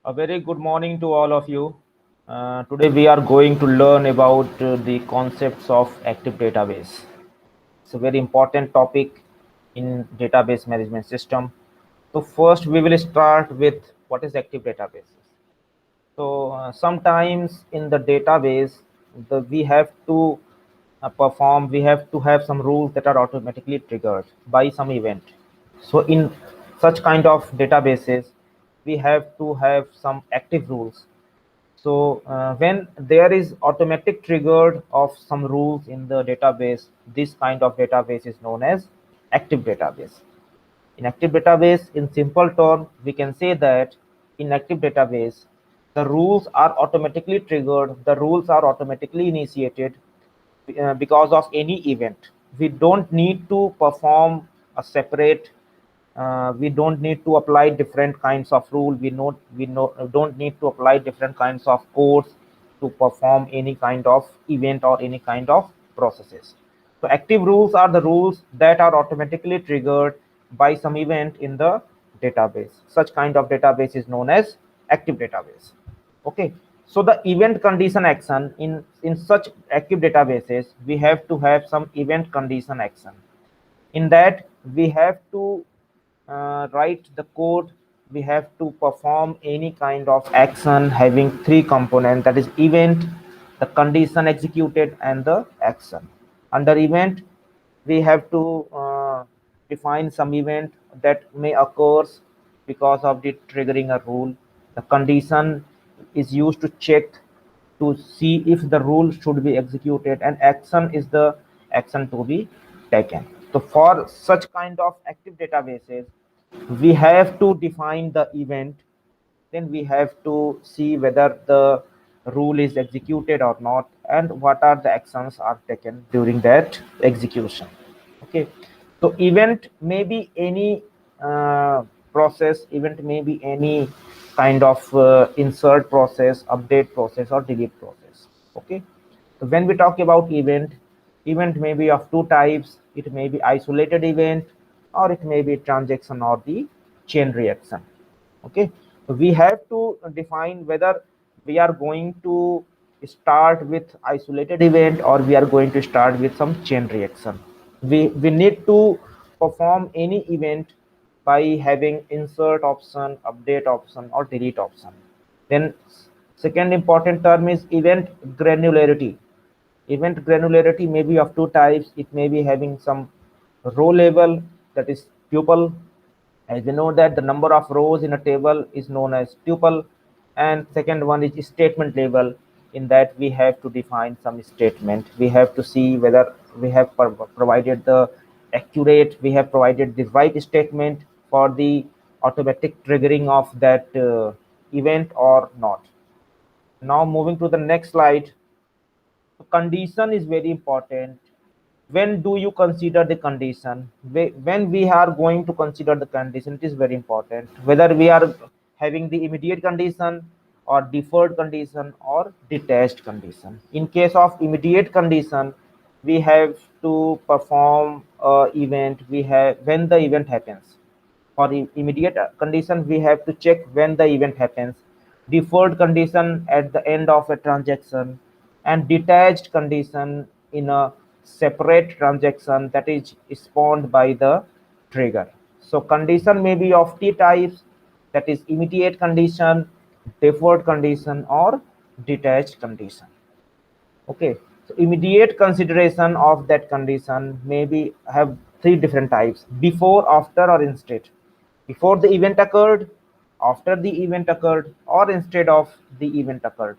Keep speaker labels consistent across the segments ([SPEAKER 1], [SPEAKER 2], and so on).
[SPEAKER 1] A very good morning to all of you. Today we are going to learn about the concepts of active database. It's a very important topic in database management system. So first we will start with what is active databases. So sometimes in the database, we have to we have to have some rules that are automatically triggered by some event. So in such kind of databases, we have to have some active rules. So when there is automatic triggered of some rules in the database, this kind of database is known as active database. In active database, in simple term, we can say that in active database, the rules are automatically triggered, the rules are automatically initiated because of any event. We don't need to perform a separate we don't need to apply different kinds of rule. We don't need to apply different kinds of codes to perform any kind of event or any kind of processes. So active rules are the rules that are automatically triggered by some event in the database. Such kind of database is known as active database. Okay, so the event condition action in such active databases, we have to have some event condition action. In that, we have to write the code. We have to perform any kind of action having three components, that is event, the condition executed, and the action. Under event, we have to define some event that may occurs because of the triggering a rule. The condition is used to check to see if the rule should be executed, and action is the action to be taken. So for such kind of active databases, we have to define the event, then we have to see whether the rule is executed or not, and what are the actions are taken during that execution. Okay, so event may be any process, event may be any kind of insert process, update process, or delete process. Okay, so when we talk about event, event may be of two types. It may be isolated event, or it may be transaction or the chain reaction. Okay, so we have to define whether we are going to start with isolated event or we are going to start with some chain reaction. We need to perform any event by having insert option, update option, or delete option. Then second important term is event granularity. Event granularity may be of two types. It may be having some row level, that is tuple. As we know that the number of rows in a table is known as tuple, and second one is statement level. In that, we have to define some statement. We have to see whether we have provided the accurate, we have provided the right statement for the automatic triggering of that event or not. Now moving to the next slide. Condition is very important. When do you consider the condition? When we are going to consider the condition, it is very important whether we are having the immediate condition or deferred condition or detached condition. In case of immediate condition, we have to perform a event. We have when the event happens. For immediate condition, we have to check when the event happens. Deferred condition at the end of a transaction, and detached condition in a separate transaction that is spawned by the trigger. So condition may be of T types, that is immediate condition, deferred condition, or detached condition. Okay, so immediate consideration of that condition maybe have three different types: before, after, or instead. Before the event occurred, after the event occurred, or instead of the event occurred.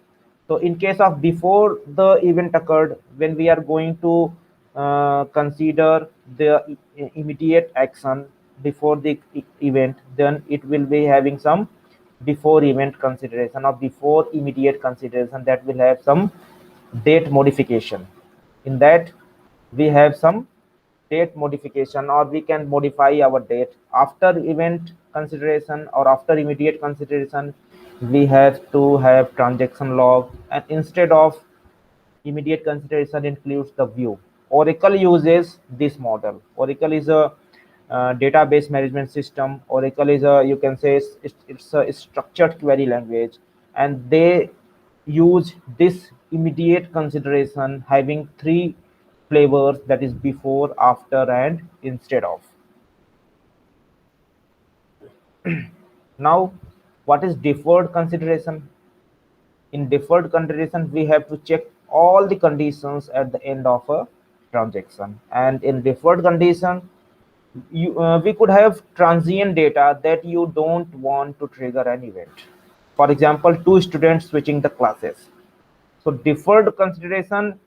[SPEAKER 1] So in case of before the event occurred, when we are going to consider the immediate action before the event, then it will be having some before event consideration or before immediate consideration, that will have some date modification. In that, we have some date modification, or we can modify our date after event consideration or after immediate consideration. We have to have transaction log, and instead of immediate consideration includes the view. Oracle uses this model. Oracle is a database management system. Oracle is a, you can say it's a structured query language, and they use this immediate consideration having three flavors, that is before, after, and instead of. Now, what is deferred consideration? In deferred consideration, we have to check all the conditions at the end of a transaction. And in deferred condition, we could have transient data that you don't want to trigger an event. For example, two students switching the classes. So deferred consideration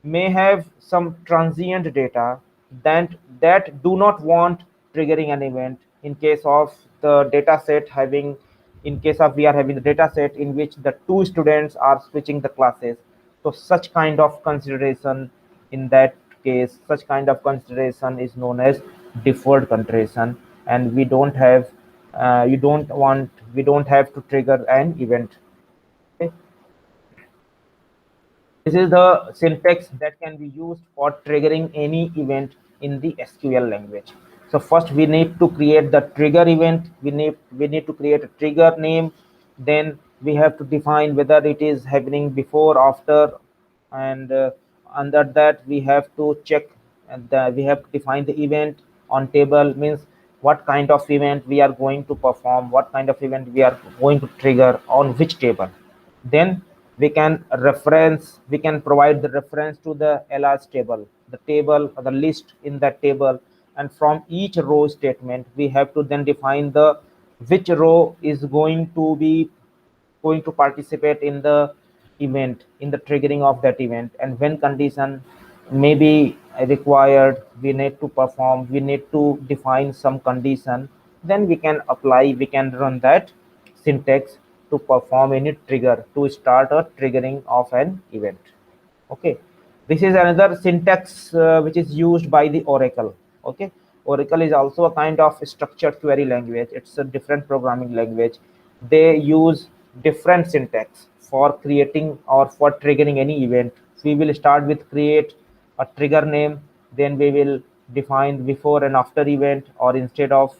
[SPEAKER 1] may have some transient data that do not want triggering an event in case of the data set having, in case of we are having the data set in which the two students are switching the classes. So such kind of consideration, in that case, such kind of consideration is known as deferred consideration, and we don't have you don't want we don't have to trigger an event. Okay. This is the syntax that can be used for triggering any event in the SQL language. So first we need to create the trigger event. We need to create a trigger name. Then we have to define whether it is happening before, after, and under that we have to check, and we have to define the event on table, means what kind of event we are going to perform, what kind of event we are going to trigger on which table. Then we can provide the reference to the LRs table, the table or the list in that table. And from each row statement we have to then define the which row is going to participate in the event, in the triggering of that event, and when condition may be required, we need to define some condition. Then we can run that syntax to perform any trigger, to start a triggering of an event. Okay, this is another syntax which is used by the Oracle. Okay, Oracle is also a kind of structured query language. It's a different programming language. They use different syntax for creating or for triggering any event. We will start with create a trigger name, then we will define before and after event or instead of.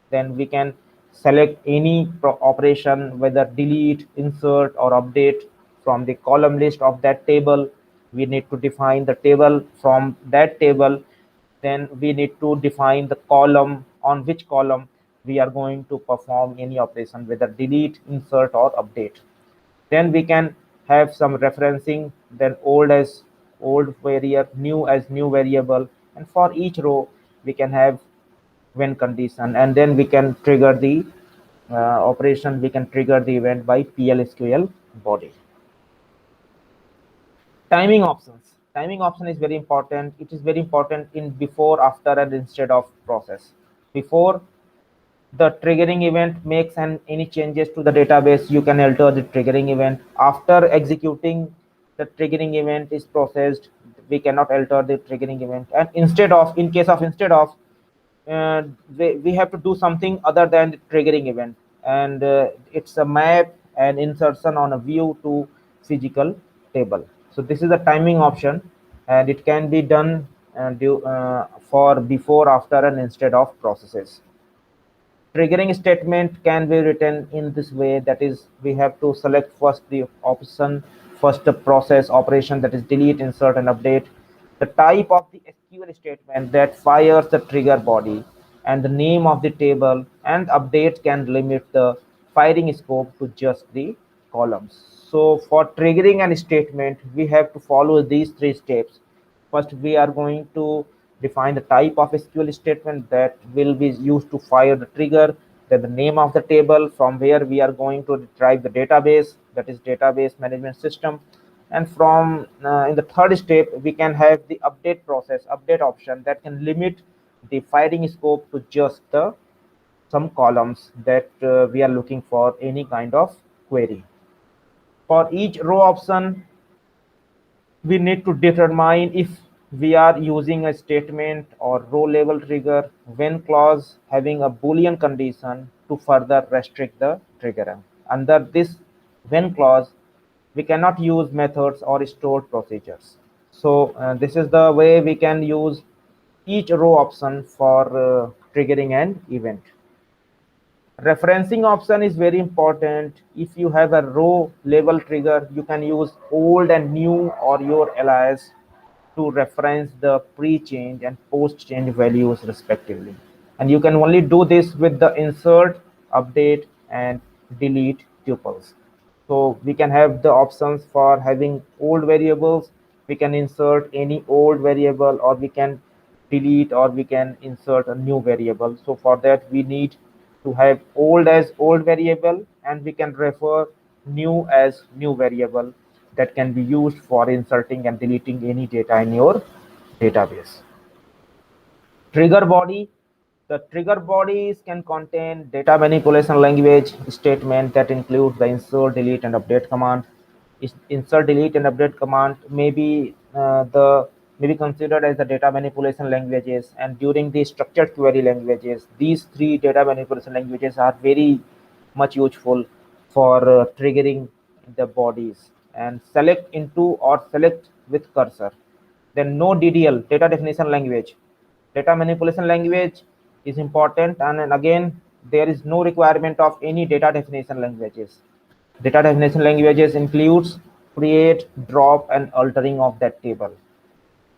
[SPEAKER 1] Then we can select any operation, whether delete, insert, or update from the column list of that table. We need to define the table from that table. Then we need to define the column, on which column we are going to perform any operation, whether delete, insert, or update. Then we can have some referencing, then old as old variable, new as new variable, and for each row we can have when condition, and then we can trigger the operation, we can trigger the event by PL/SQL body. Timing options. Timing option is very important. It is very important in before, after, and instead of process. Before the triggering event makes any changes to the database, you can alter the triggering event. After executing the triggering event is processed, we cannot alter the triggering event. And instead of, in case of instead of, uh, we have to do something other than the triggering event, and it's a map and insertion on a view to physical table. So this is the timing option, and it can be done for before, after, and instead of processes. Triggering statement can be written in this way, that is, we have to select first the option, first the process operation, that is delete, insert, and update, the type of the SQL statement that fires the trigger body, and the name of the table, and update can limit the firing scope to just the columns. So for triggering an statement we have to follow these three steps. First, we are going to define the type of SQL statement that will be used to fire the trigger, then the name of the table from where we are going to retrieve the database, that is database management system. And from in the third step, we can have the update process, update option that can limit the firing scope to just the some columns that we are looking for any kind of query. For each row option, we need to determine if we are using a statement or row level trigger when clause having a boolean condition to further restrict the trigger. Under this when clause, we cannot use methods or stored procedures. So this is the way we can use each row option for triggering an event. Referencing option is very important. If you have a row label trigger, you can use old and new or your alias to reference the pre-change and post-change values respectively. And you can only do this with the insert, update, and delete tuples. So we can have the options for having old variables. We can insert any old variable, or we can delete, or we can insert a new variable. So for that, we need to have old as old variable, and we can refer new as new variable that can be used for inserting and deleting any data in your database. Trigger body. The trigger bodies can contain data manipulation language statement that includes the insert, delete, and update command. Insert, delete, and update command may be considered as the data manipulation languages. And during the structured query languages, these three data manipulation languages are very much useful for triggering the bodies. And select into or select with cursor. Then no DDL, data definition language. Data manipulation language is important, and again there is no requirement of any data definition languages. Data definition languages includes create, drop, and altering of that table.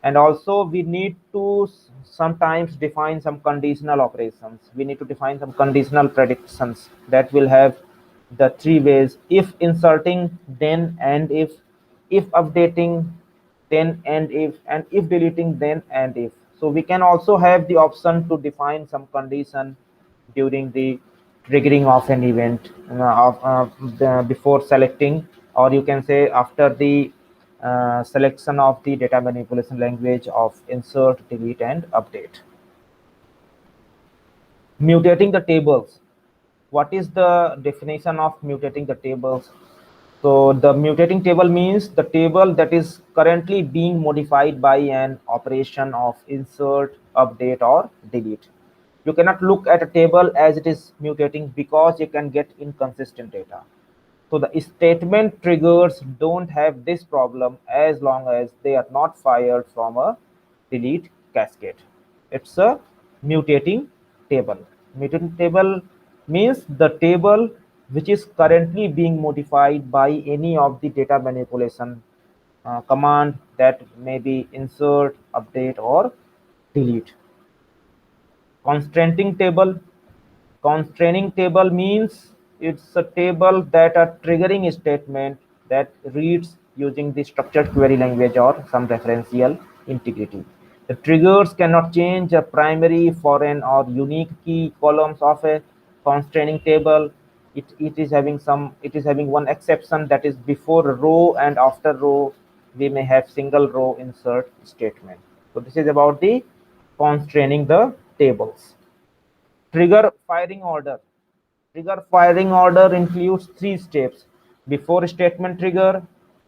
[SPEAKER 1] And also we need to sometimes define some conditional operations. We need to define some conditional predictions that will have the three ways: if inserting, then and if updating, then and if deleting, then and if. So we can also have the option to define some condition during the triggering of an event before selecting, or you can say after the selection of the data manipulation language of insert, delete, and update. Mutating the tables. What is the definition of mutating the tables? So the mutating table means the table that is currently being modified by an operation of insert, update, or delete. You cannot look at a table as it is mutating because you can get inconsistent data. So the statement triggers don't have this problem as long as they are not fired from a delete cascade. It's a mutating table. Mutating table means the table which is currently being modified by any of the data manipulation command that may be insert, update, or delete. Constraining table. Constraining table means it's a table that a triggering statement that reads using the structured query language or some referential integrity. The triggers cannot change a primary, foreign, or unique key columns of a constraining table. It is having one exception, that is before row and after row we may have single row insert statement. So this is about the constraining the tables. Trigger firing order. Trigger firing order includes three steps: before statement trigger,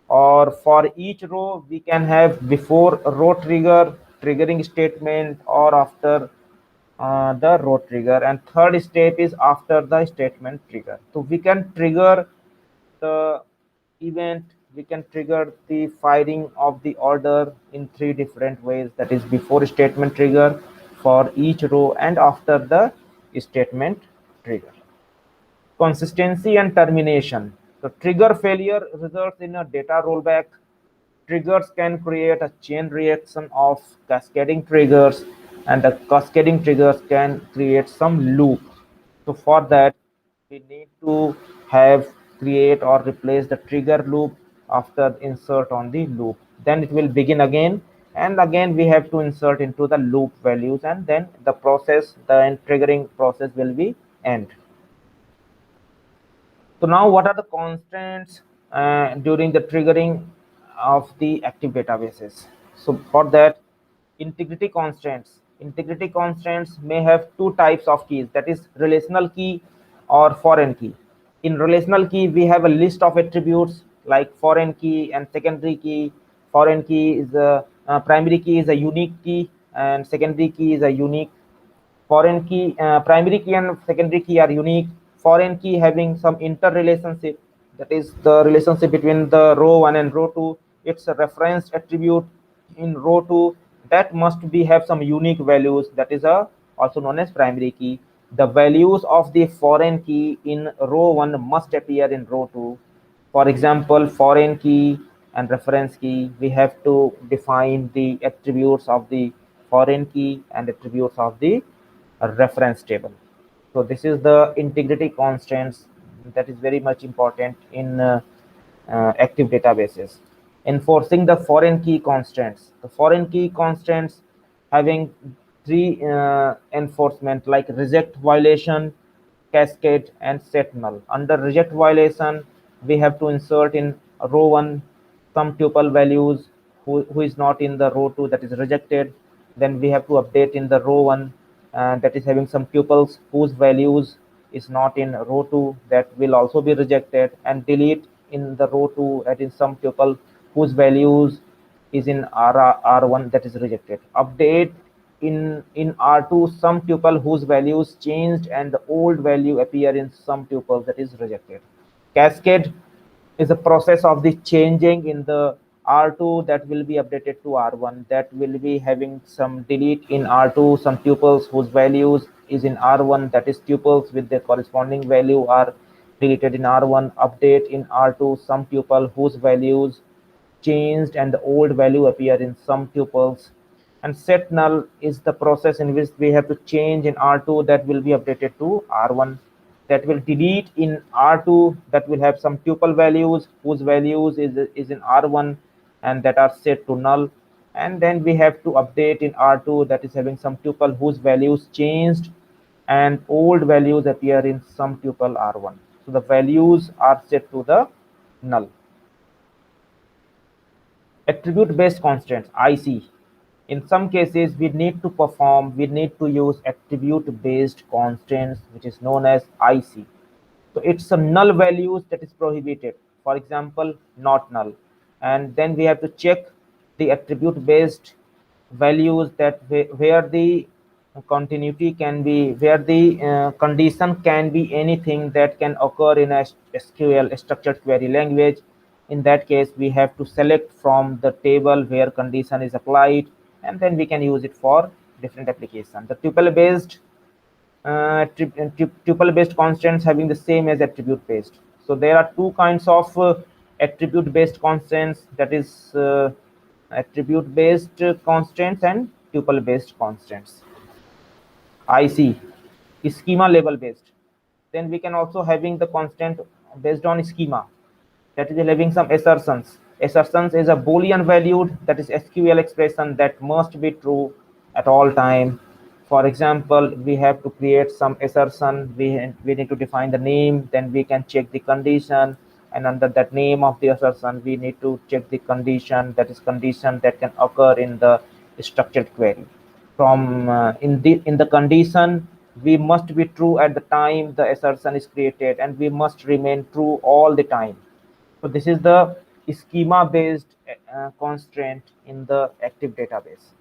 [SPEAKER 1] or for each row we can have before row trigger, triggering statement, or after the row trigger, and third step is after the statement trigger. So we can trigger the event, we can trigger the firing of the order in three different ways, that is before statement trigger, for each row, and after the statement trigger. Consistency and termination. So trigger failure results in a data rollback. Triggers can create a chain reaction of cascading triggers, and the cascading triggers can create some loop. So for that, we need to have create or replace the trigger loop after insert on the loop. Then it will begin again, and again we have to insert into the loop values, and then the process, the triggering process will be end. So now what are the constraints during the triggering of the active databases? So for that, integrity constraints. Integrity constraints may have two types of keys, that is relational key or foreign key. In relational key, we have a list of attributes like foreign key and secondary key. Foreign key is primary key is a unique key, and secondary key is a unique. Foreign key, primary key and secondary key are unique. Foreign key having some interrelationship, that is the relationship between the row 1 and row 2. It's a referenced attribute in row 2 that must be have some unique values, that is a also known as primary key. The values of the foreign key in row 1 must appear in row 2. For example, foreign key and reference key, we have to define the attributes of the foreign key and attributes of the reference table. So this is the integrity constants that is very much important in active databases. Enforcing the foreign key constants. The foreign key constants having three enforcement like reject violation, cascade, and set null. Under reject violation, we have to insert in row 1 some tuple values who is not in the row 2, that is rejected. Then we have to update in the row 1 that is having some tuples whose values is not in row 2, that will also be rejected, and delete in the row 2 at in some tuple whose values is in R1, that is rejected. Update in R2 some tuple whose values changed and the old value appear in some tuple, that is rejected. Cascade is a process of the changing in the R2 that will be updated to R1, that will be having some delete in R2 some tuples whose values is in R1, that is tuples with their corresponding value are deleted in R1. Update in R2 some tuple whose values changed and the old value appear in some tuples. And set null is the process in which we have to change in R2 that will be updated to R1, that will delete in R2 that will have some tuple values whose values is in R1 and that are set to null. And then we have to update in R2 that is having some tuple whose values changed and old values appear in some tuple R1. So the values are set to the null. Attribute based constants, IC. In some cases we need to use attribute based constants, which is known as IC. So it's a null values that is prohibited, for example not null, and then we have to check the attribute based values that where the continuity can be, where the condition can be anything that can occur in a SQL structured query language. In that case we have to select from the table where condition is applied, and then we can use it for different application. The tuple based constants having the same as attribute based. So there are two kinds of attribute based constants, that is attribute based constants and tuple based constants. IC, schema level based. Then we can also having the constant based on schema, that is having some assertions. Assertions is a boolean valued, that is SQL expression that must be true at all time. For example, we have to create some assertion, we need to define the name, then we can check the condition, and under that name of the assertion we need to check the condition, that is condition that can occur in the structured query. From in the condition we must be true at the time the assertion is created, and we must remain true all the time. So this is the schema based constraint in the active database.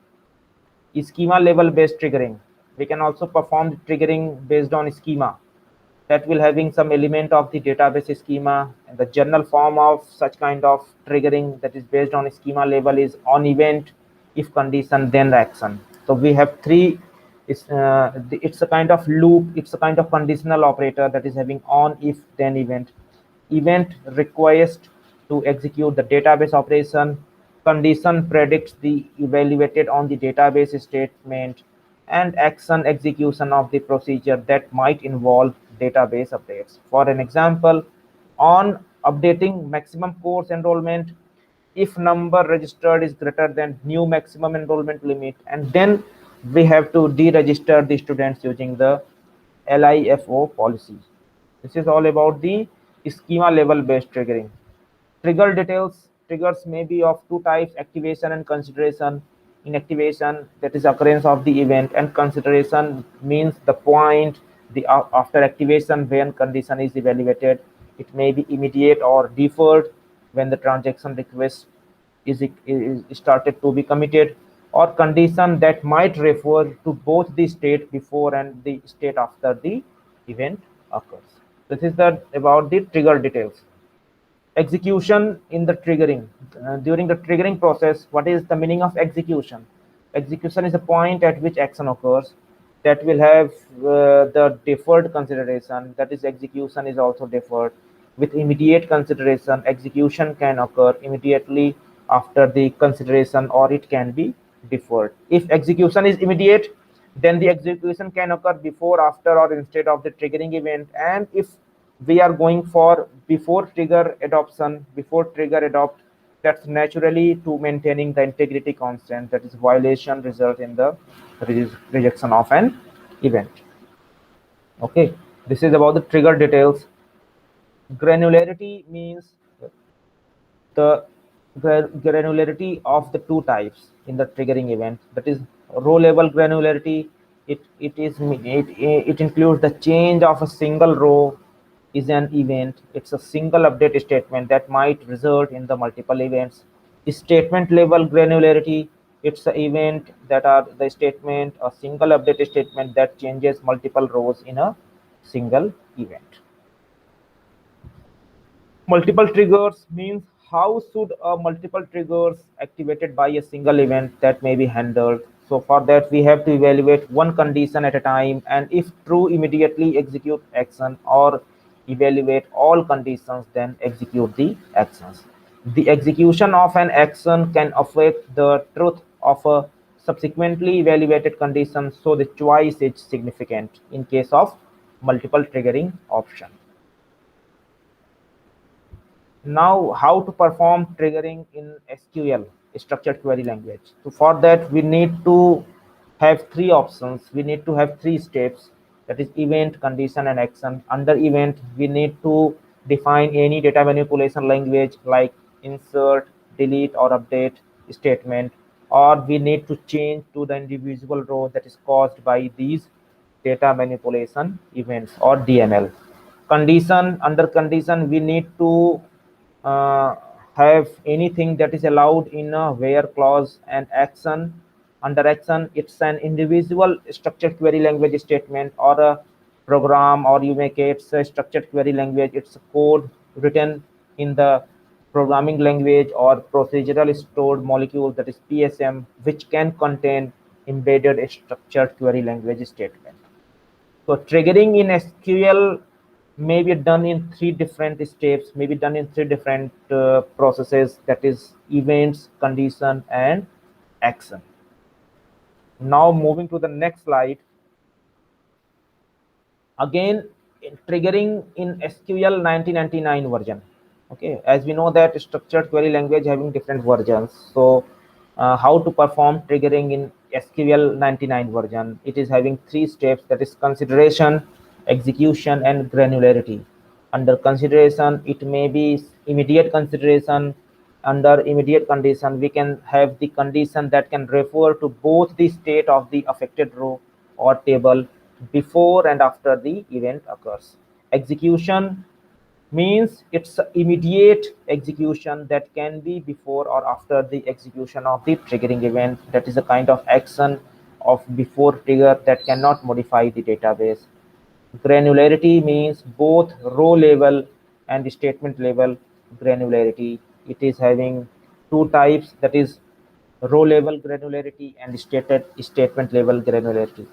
[SPEAKER 1] Schema level based triggering, we can also perform the triggering based on schema, that will having some element of the database schema. And the general form of such kind of triggering that is based on schema level is on event, if condition then action. So we have three. It's a kind of loop, it's a kind of conditional operator that is having on, if, then event. Event request to execute the database operation. Condition predicts the evaluated on the database statement, and action execution of the procedure that might involve database updates. For an example, on updating maximum course enrollment, if number registered is greater than new maximum enrollment limit, and then we have to deregister the students using the LIFO policy. This is all about the schema level based triggering. Trigger details. Triggers may be of two types: activation and consideration. In activation, that is occurrence of the event, and consideration means the point the after activation when condition is evaluated. It may be immediate or deferred when the transaction request is started to be committed, or condition that might refer to both the state before and the state after the event occurs. This is about the trigger details. Execution in the triggering. During the triggering process, what is the meaning of execution? Execution is a point at which action occurs. that will have the deferred consideration, that is execution is also deferred. With immediate consideration, execution can occur immediately after the consideration, or it can be deferred. If execution is immediate, then the execution can occur before, after, or instead of the triggering event. And if we are going for before trigger adoption, before trigger adopt, that's naturally to maintaining the integrity constant, that is violation result in the rejection of an event. Okay, this is about the trigger details. Granularity means the granularity of the two types in the triggering event, that is row level granularity. It includes the change of a single row is an event. It's a single update statement that might result in the multiple events. Statement level granularity, it's an event that are the statement, a single update statement that changes multiple rows in a single event. Multiple triggers means how should a multiple triggers activated by a single event that may be handled. So for that we have to evaluate one condition at a time, and if true, immediately execute action, or evaluate all conditions then execute the actions. The execution of an action can affect the truth of a subsequently evaluated condition, so the choice is significant in case of multiple triggering option. Now, how to perform triggering in SQL, structured query language. So for that, we need to have three options. We need to have three steps, that is event, condition, and action. Under event, we need to define any data manipulation language like insert, delete, or update statement, or we need to change to the individual row that is caused by these data manipulation events, or DML. Condition, under condition, we need to uh, have anything that is allowed in a where clause. And action, under action, it's an individual structured query language statement or a program, or you make it a structured query language. It's a code written in the programming language or procedural stored molecule, that is PSM, which can contain embedded structured query language statement. So triggering in SQL may be done in three different steps, may be done in three different processes, that is events, condition, and action. Now moving to the next slide. Again, triggering in SQL 1999 version. Okay, as we know that structured query language having different versions. So how to perform triggering in SQL 99 version? It is having three steps, that is consideration, execution, and granularity. Under consideration, it may be immediate consideration. Under immediate condition, we can have the condition that can refer to both the state of the affected row or table before and after the event occurs. Execution means it's immediate execution that can be before or after the execution of the triggering event. That is a kind of action of before trigger that cannot modify the database. Granularity means both row level and statement level granularity. It is having two types, that is row level granularity and statement level granularity.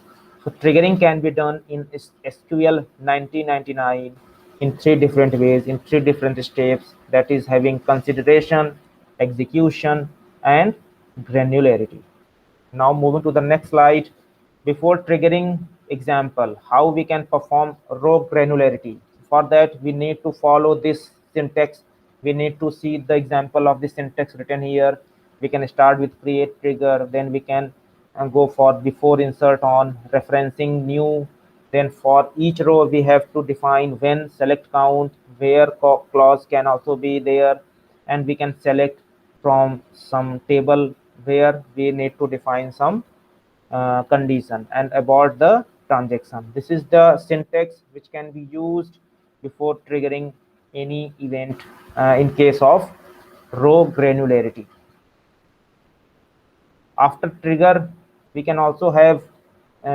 [SPEAKER 1] So triggering can be done in SQL 1999 in three different ways, in three different steps, that is having consideration, execution, and granularity. Now moving to the next slide. Before triggering example, how we can perform row granularity. For that, we need to follow this syntax. We need to see the example of the syntax written here. We can start with create trigger, then we can go for before insert on, referencing new. Then for each row, we have to define when, select count, where clause can also be there, and we can select from some table where we need to define some condition and abort the transaction. This is the syntax which can be used before triggering any event in case of row granularity. After trigger, we can also have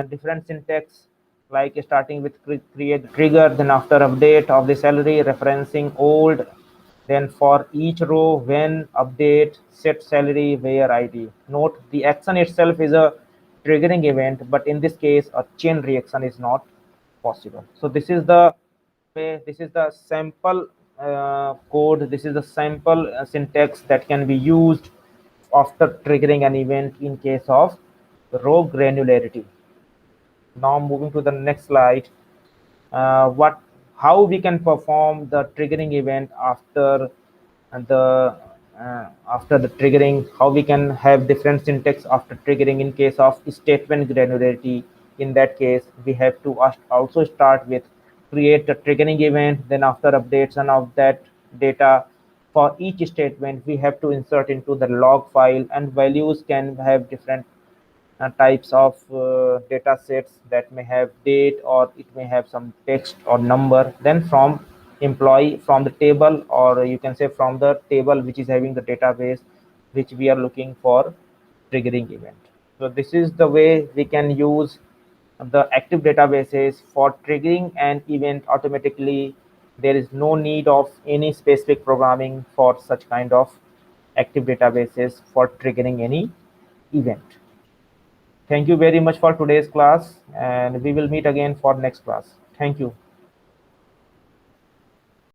[SPEAKER 1] different syntax, like starting with create trigger, then after update of the salary, referencing old, then for each row when update set salary where id. Note the action itself is a triggering event, but in this case a chain reaction is not possible. So this is the way, this is the sample code, this is the sample syntax that can be used after triggering an event in case of row granularity. Now moving to the next slide, what how we can perform the triggering event after the after the triggering, how we can have different syntax after triggering in case of statement granularity. In that case, we have to also start with create a triggering event, then after updates and of that data for each statement we have to insert into the log file, and values can have different types of data sets that may have date, or it may have some text or number. Then from employee, from the table, or you can say from the table which is having the database which we are looking for triggering event. So this is the way we can use the active databases for triggering an event automatically. There is no need of any specific programming for such kind of active databases for triggering any event. Thank you very much for today's class, and we will meet again for next class. Thank you.